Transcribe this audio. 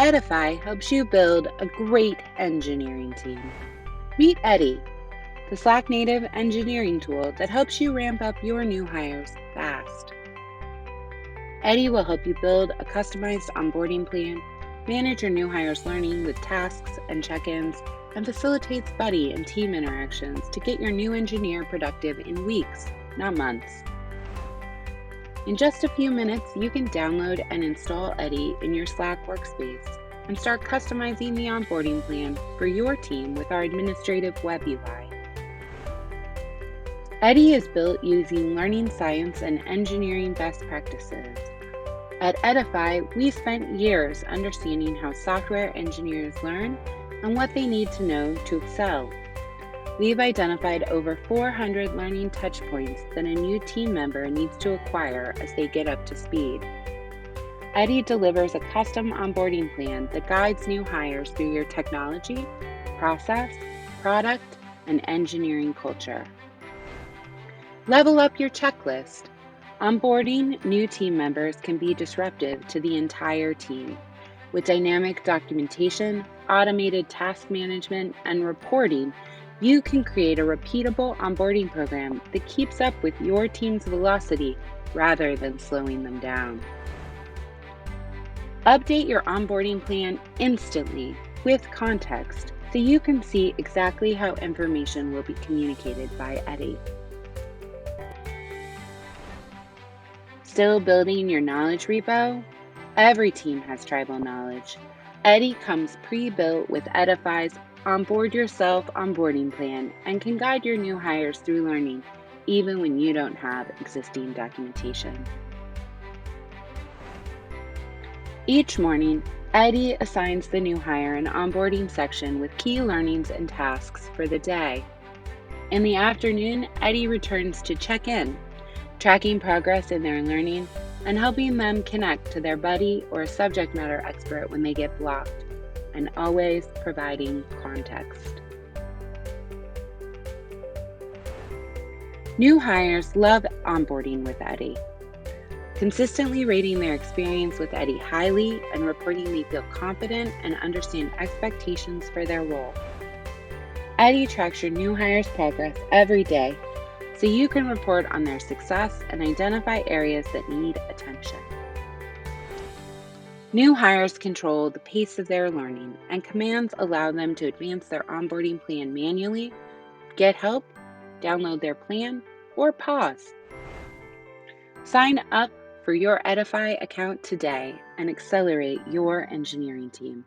Edify helps you build a great engineering team. Meet Eddy, the Slack native engineering tool that helps you ramp up your new hires fast. Eddy will help you build a customized onboarding plan, manage your new hires' learning with tasks and check-ins, and facilitates buddy and team interactions to get your new engineer productive in weeks, not months. In just a few minutes, you can download and install Eddy in your Slack workspace and start customizing the onboarding plan for your team with our administrative web UI. Eddy is built using learning science and engineering best practices. At Edify, we spent years understanding how software engineers learn and what they need to know to excel. We've identified over 400 learning touchpoints that a new team member needs to acquire as they get up to speed. Eddy delivers a custom onboarding plan that guides new hires through your technology, process, product, and engineering culture. Level up your checklist. Onboarding new team members can be disruptive to the entire team. With dynamic documentation, automated task management, and reporting, you can create a repeatable onboarding program that keeps up with your team's velocity rather than slowing them down. Update your onboarding plan instantly with context so you can see exactly how information will be communicated by Eddy. Still building your knowledge repo? Every team has tribal knowledge. Eddy comes pre-built with Edify's Onboard Yourself onboarding plan and can guide your new hires through learning, even when you don't have existing documentation. Each morning, Eddy assigns the new hire an onboarding section with key learnings and tasks for the day. In the afternoon, Eddy returns to check in, tracking progress in their learning and helping them connect to their buddy or subject matter expert when they get blocked, and always providing context. New hires love onboarding with Eddy, consistently rating their experience with Eddy highly and reporting they feel confident and understand expectations for their role. Eddy tracks your new hires' progress every day so you can report on their success and identify areas that need attention. New hires control the pace of their learning, and commands allow them to advance their onboarding plan manually, get help, download their plan, or pause. Sign up for your Edify account today and accelerate your engineering team.